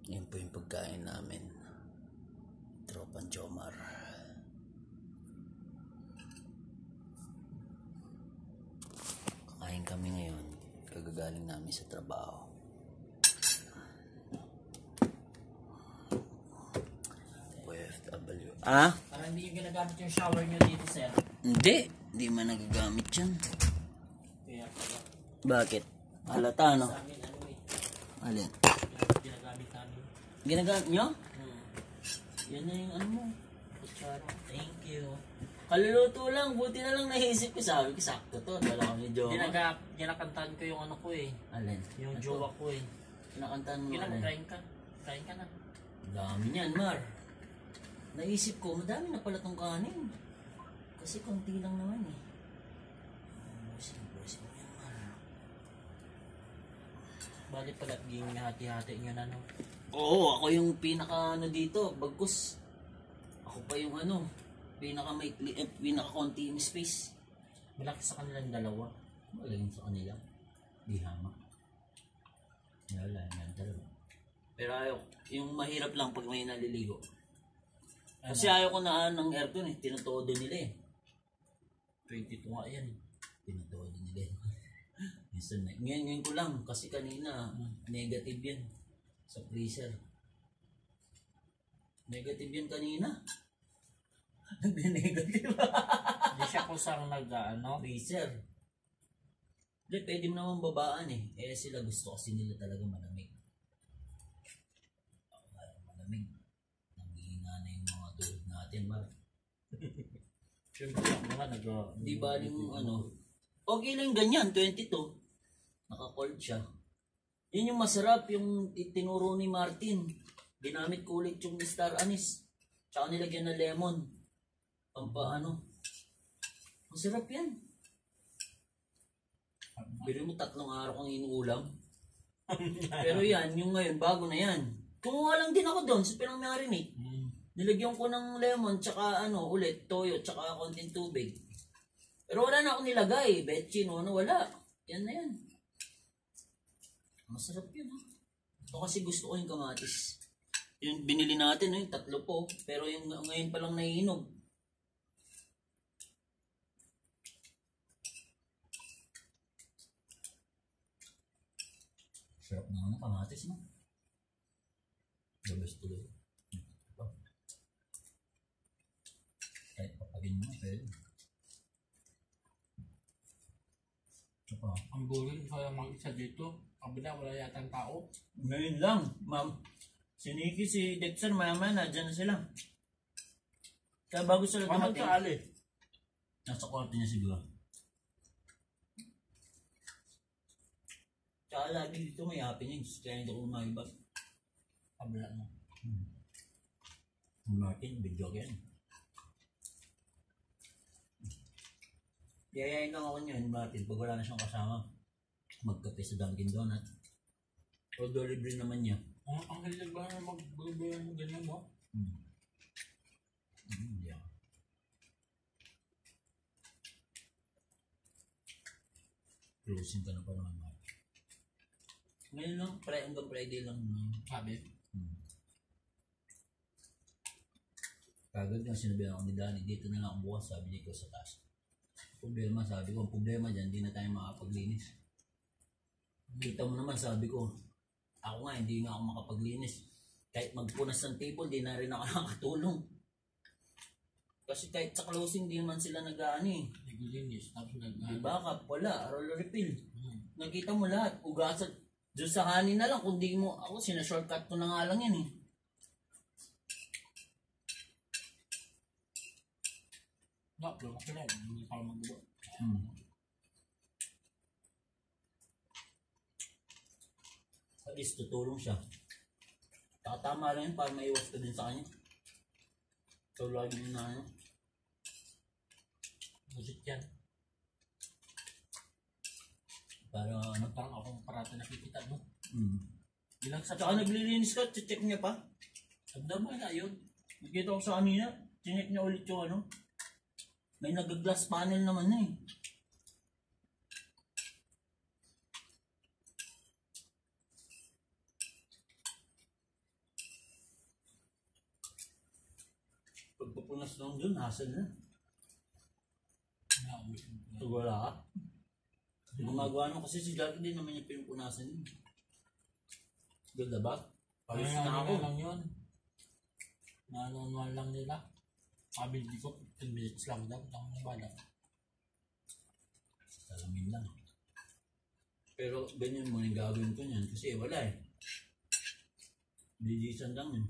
Yan po yung pagkain namin. Tropang Jomar. Kakain kami ngayon. Kagagaling namin sa trabaho. OFW. Ah? Parang hindi yung ginagamit yung shower nyo dito, sir. Hindi. Hindi man nagagamit yan. Kaya pala. Bakit? Halata, no? Sa amin, ano eh. Alin? Ginagamit namin. Ginagamit nyo? Yan na yung ano mo. Kutsara. Thank you. Kaluluto lang. Buti na lang naisip ko. Sabi ko, sakto to. Dala kami Jomar. Ginakantahan ko yung ano ko eh. Alin? Yung Ito. jowa ko eh. Kinakantahan mo Kailan alin? kain ka? Kain ka na. Dami niyan, Mar. Naisip ko, madami na pala tong kanin. Kasi konti lang naman eh. Busin mo yan, Mar. Bali pala, ging hati-hati nyo na no. Oo, ako yung pinaka ano dito, bagkus. Ako pa yung ano, pinaka konti yung space. Malaki sa kanilang dalawa. Magaling sa kanila. Di hama. Wala, yan dalawa. Pero ayaw, yung mahirap lang pag may naliligo. Kasi ayaw ko na ng aircon eh, tinutodo nila eh. 22 nga yan. Tinutodo nila eh. Minsan na. Ngayon ko lang, kasi kanina, negative yan. Sa freezer. Negative yan kanina. Negative. Hindi siya kusang nag-ano. Freezer. Hindi, pwede mo naman babaan eh. Eh sila gusto kasi nila talaga malamig. Malamig. Nanghihina na yung mga tulog natin, Mar. Siyempre ako nga Di ba yung ano, okay lang ganyan, 22. Naka-cold siya. Yun yung masarap, yung tinuro ni Martin. Ginamit ko ulit yung star anise. Tsaka nilagyan na lemon. Pampaano. Masarap yan. Bili mo 3 araw kang inuulam. Pero yan, yung ngayon, bago na yan. Kumuha lang din ako doon sa pinang-marinate. Nilagyan ko ng lemon, tsaka ano, ulit, toyo, tsaka konting tubig. Pero wala na ako nilagay. Betchin, wala. Yan na yan. Masarap yun, ha? Ito kasi gusto ko yung kamatis. Yung binili natin, yung 3 po. Pero yung ngayon pa lang naiinog. Sarap na ng kamatis, no? Labas tuloy. Kahit papagin mo, pwede. Ito. Ang burin ko yung mag-isa dito. Kabila, wala yatang tao. Ngayon lang, ma'am. Si Nikki, si Dexter, maya-maya na, dyan na sila. Kaya bago sila dumating. Kaali. Nasa kwarto niya siguro. Tsaka lagi dito may happenings, kaya hindi ko maibag. Kabila mo. Martin, video yan. Yayain lang ako niyan, Martin, pag wala na siyang kasama. Magkape sa Dunkin Donut. Although libre naman niya. Ang hilig ba na mag-bulbulan mo ganyan mo? Yeah. Closing ka na pa naman, Martin. Ngayon lang, hanggang Friday lang. Sabi? Kagad nga sinabihan ako ni Danny, dito na lang ang bukas, sabi niya ko sa taas. Problema, sabi ko, ang problema dyan, hindi na tayo makapaglinis. Kita mo naman, sabi ko, ako nga, hindi nga ako makapaglinis. Kahit magpunas ng table, di na rin ako nakakatulong. Kasi kahit sa closing, di naman sila nag-aani. Naglilinis, tapos Di backup, wala, roller refill. Nakita mo lahat, ugasan. Diyan sa hanin na lang, kung di mo, ako sinashortcut ko na nga lang yan eh. pero okay lang. Hindi ka mag-bulo. At least tutulong siya. Tama lang yun para maiwas ka din sa kanya. So lagi mo na ano. Busit yan. Para ano. Parang akong parata nakikita, no? Bilang sa tsaka naglilinis ka, check niya pa. Sabda mo na yun. Nakita ko sa kanina, check niya ulit yung ano. May nag-glass panel naman na eh. Magpunas lang dun, hassle na. Naubos yung Pag wala ka. Gumagawa nung kasi si Jackie din naman yung pinupunasan yun. Ganda ba? Pawis na ako. lang yun. Nanunuan lang nila. Sabi ko, 15 minutes lang daw. Ang bala. Salamin lang. Pero ganyan mo yung gagawin ko niyan kasi wala eh. Bidisan lang yun.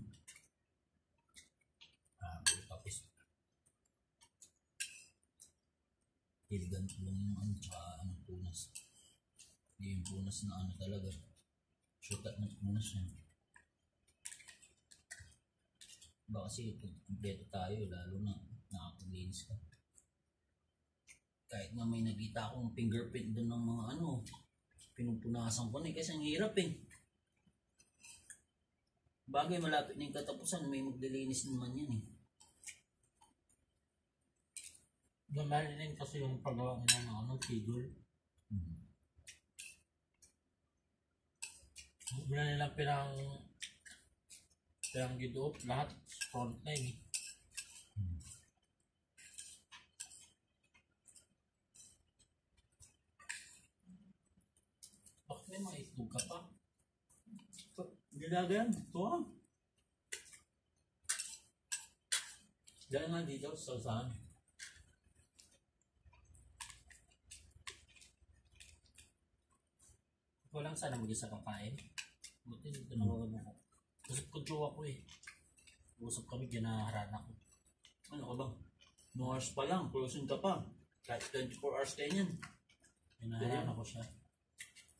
Tapos tiligan ko lang yung ano tsaka ano punas. Hindi yung punas na ano talaga. Shortcut na punas yan. Ba kasi kompleto tayo lalo na nakapag-linis ka. Kahit na may nakita akong fingerprint doon ng mga ano, pinupunasan ko na kasi ang hirap eh. Bagay malapit na yung katapusan, may maglilinis naman yan eh. Gamali rin kasi yung paggawa nila ng ano, figure. Wala nilang pirang gidoop lahat front line. Bakit may mga itlog ka pa? Ginagayan, tuwang. Dahil nga dito sa usahan. Walang sana mag-isa kakain. Buti dito nawagan ako. Usap ko jowa ko eh. Usap kami, ginaharan ako. Ano ka ba? No hours pa lang, closing ka pa. Kahit 24 hours kayo yan. Ginaharan ako siya.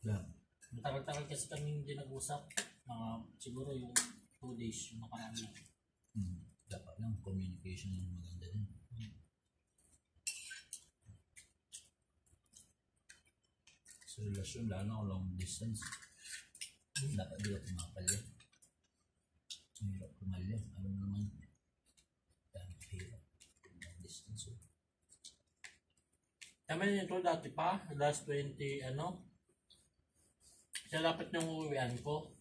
Yeah. Matagal-tagal kasi kami hindi nag-usap. Siguro yung 2 days yung nakaraan na. Dapat lang, communication yung maganda din. Sa relasyon, lalo na long distance. Dapat di ka pumapalya. Hirap pumalya. Alam mo naman, dami hirap. Long distance. Kami nito dati pa, last 20 ano, siya dapat yung uuwian ko.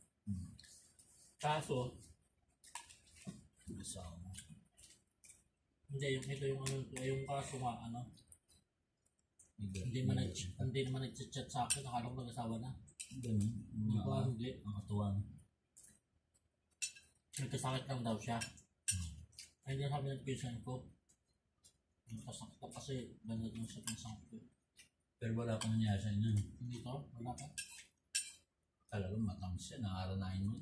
Kaso, Kasama mo. hindi, ito yung ano, yung kaso nga, ano, hindi man nag-chat sa akin, nakala ko nag-asawa na. Ganun. Hindi ko hindi. Nakatuwang. Nagkasakit lang daw siya. Ay, hindi sabi ng pinsan ko. Nagkasakit ko kasi ganda yung sa pinsan ko. Pero wala pa nangyari sa inyo. Hindi to, wala pa. Talagang matang siya, nakaranahin mo.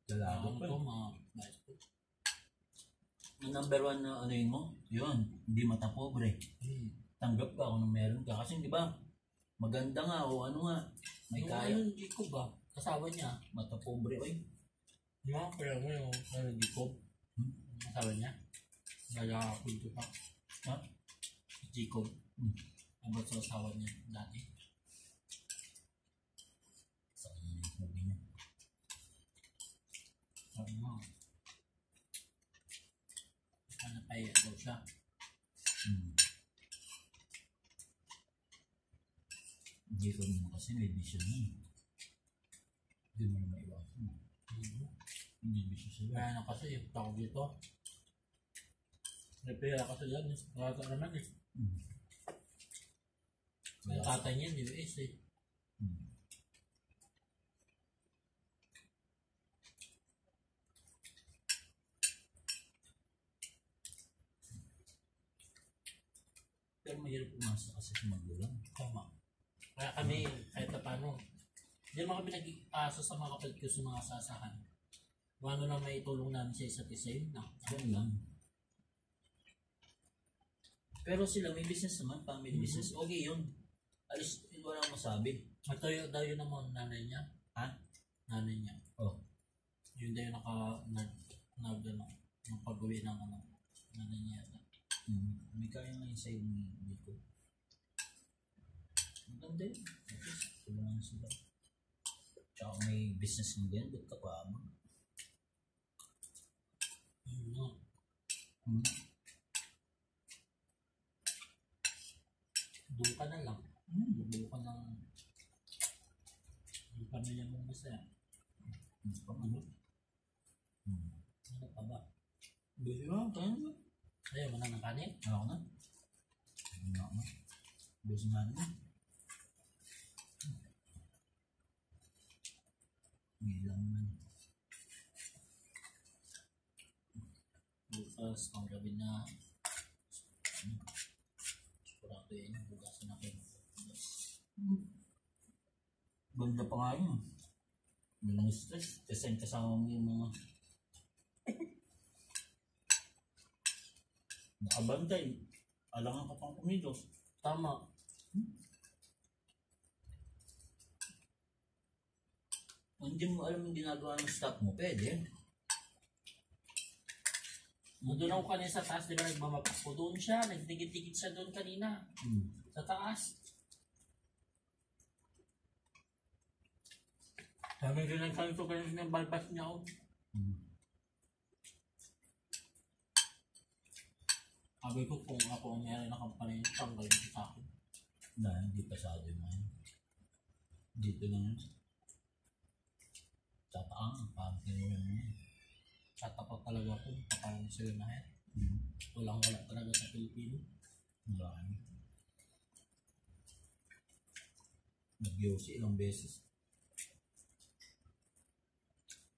Dalaga Ano pa. to, mga bait ko. Ang number one na ano yun mo, yun, hindi mata pobre. Tanggap ka kung meron ka. Kasi di ba, maganda nga o ano nga, may Yung kaya. ano, Jacob ba? Kasawa niya. Mata pobre, oy. Yung mga kaya mo yung ano, Jacob. Kasawa niya. Gaya kulto pa. Ha? Jacob. Abot sa asawa niya dati. Sa kanya yung movie niya. Sabi mo. Ano pa daw siya. Hindi ko naman kasi may vision na. Hindi mo na maiwasan. Hindi vision sila. Kaya na kasi yung tawag dito. May pera kasi yan. Rata naman eh. Yung tatay niya, US eh. Pero mahirap umasa kasi sa magulang. Tama. Kaya kami, kahit na paano, hindi naman kami nag-asa sa mga kapatid ko sa mga sasahan. Kung ano lang may tulong namin sa isa't isa yun na. Yan lang. Pero sila may business naman, family business. Okay yun. Alis, wala akong masabi. Matuyo daw yun naman nanay niya. Ha? Nanay niya. Oh. Yun daw yung pag-uwi ng ano, nanay niya. May kaya nga yung side ni Nico. Maganda yun. At least, tulungan sila. Tsaka may business ng ganyan, ba't ka pa mo? Yun nga. Doon ka na lang. Doon ka lang. Yung pamilya mong masaya. Ano pa ba? Busy mo, kaya na. Ayaw mo na ng kanin? Ako na. Ano ako na. Busy na na. Ngayon naman. Bukas, ang gabi na. Sigurado yun, bukasan natin. Banda pa nga yun. Walang stress. Kasi kasama mo yung mga nakabantay. Alangan ka pang kumilos. Tama. Kung hindi mo alam yung ginagawa ng staff mo, pwede. Doon ako kanina sa taas, di ba nagmamapak ko? Doon siya, nagdigit-digit siya doon kanina. Sa taas. Sabi rin lang kami ito kanina ng balbas niya ako. Sabi ko kung ako ang mayroon na kampanya, tanggal ito sa akin. Dahil hindi pasado yung mga yun. Dito lang yun. Tataang, parang kinuha mo yun. Tatapat talaga ako, papaano sila na yan. Walang wala talaga sa Pilipino. Wala yun. Nag-yosi ilang beses.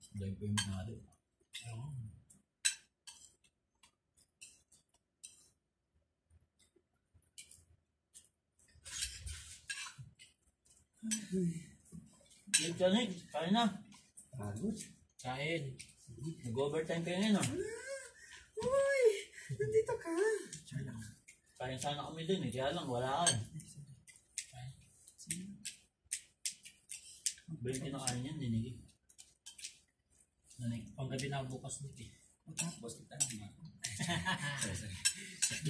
Dahil po yung manalo. Ayun. Yung kanig, kaya na. Kain. Nag-overtime kayo ngayon, ah. Uy! Nandito ka! Kaya sana kami din, eh. Kaya lang, wala ka. eh. 20 na kain yan, dinig. Nanig. Panggabi na bukas nito eh. Tapos kita naman.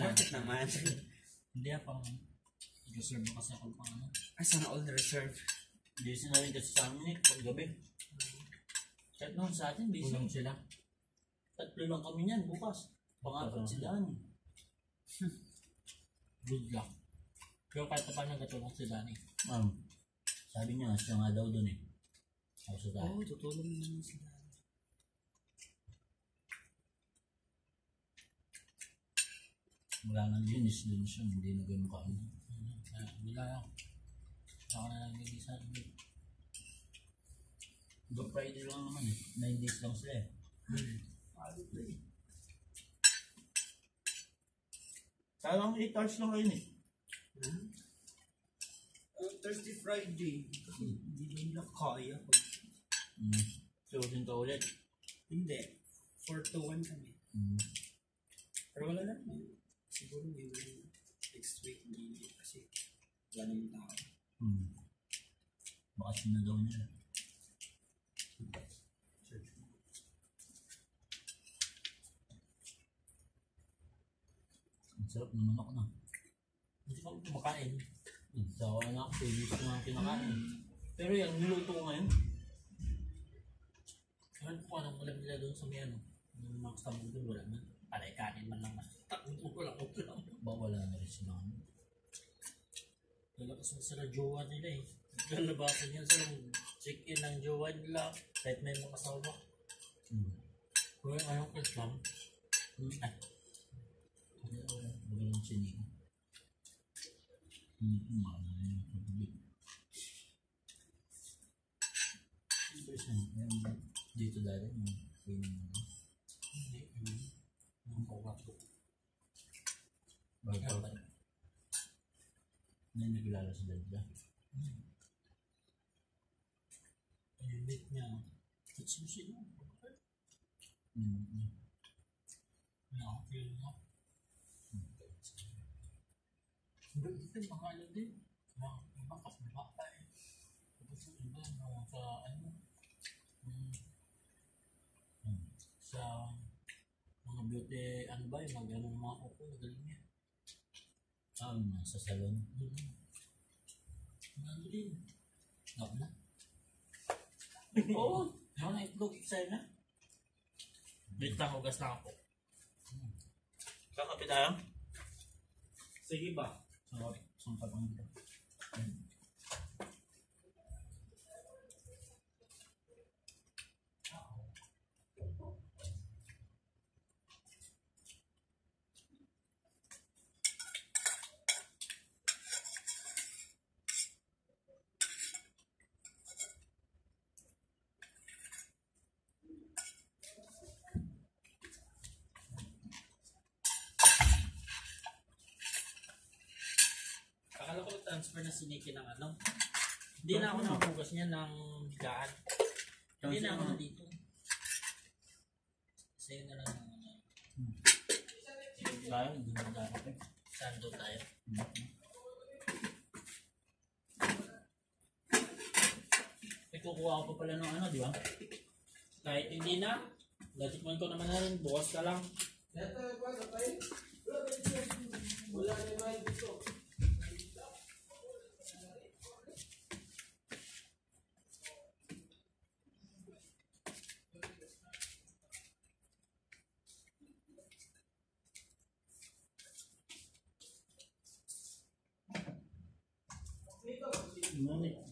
Bakit naman? Hindi pang i-reserve mo kasi ako pang ano. Ay, sana all reserve. Busy na rin kasi sa amin, eh. Paggabi. Kahit noon sa atin, busy. Ulang sila. 3 lang kami niyan, bukas. Pangapat sila. Good luck. Pero kahit pa paano gatulong si Danny. Sabi niya, siya nga daw dun eh. Ako sa tayo. Oo, tutulong naman sila. Wala nang linis dun siya, hindi na ganun ka. Bila lang. Saka na lang hindi sa Good Friday lang naman eh. 9 days lang sila eh. Kaya lang 8 hours lang kayo eh. Thursday, Friday. Hindi nila kaya. So, ka ulit. Hindi. 4 to 1 kami. Pero wala na. Siguro may next week hindi kasi wala naman tao. Bakasyon na daw niya. Ang sarap naman ako na. hindi ko kumakain. Sawa na ako, previous na ang kinakain. Pero yung niluto ko ngayon, Ewan ko kung anong ulam nila doon sa may ano. Yung mga kasama doon, wala na. Palay kanin man lang. Wala ko ulam. ba wala na rin sila. Wala kasi sila jowa nila eh. Lalabasan yan sa check-in ng jowa nila. Kahit may mga kasama. Kung yung anong kasama. Ay. Wala lang sinig. Maano na yung pagbibi. Dito dati, Hindi. Ang kawak ko. bago na yung nagkilala sa dada. Yung mate niya. Kitsushi na. Nakakil na. Hindi mga ano din. Iba kasi baka eh. Tapos yung iba sa ano. Sa mga beauty, ano ba yung mag-ano ng mga kuko, magaling niya. Sa salon. Ano din? Stop na. Oo. Ano na itlog sa'yo na? Wait lang, hugas lang ako. Kakapi tayo? Sige ba? Saan ka pang dito? nag-transfer na siniki ng ano. Hindi na ako nakahugas niya ng gaan. Hindi na ako nandito. Sa'yo na lang ng ano. Kaya, hindi na tayo. Sando tayo. May kukuha ko pa pala ng ano, di ba? Kahit hindi na, natikman ko naman na rin, bukas ka lang. Ngunit.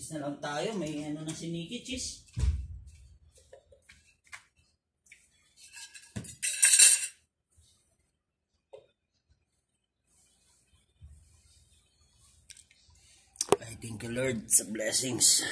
Cheese na lang tayo, may ano na siniki cheese. I thank you Lord sa blessings.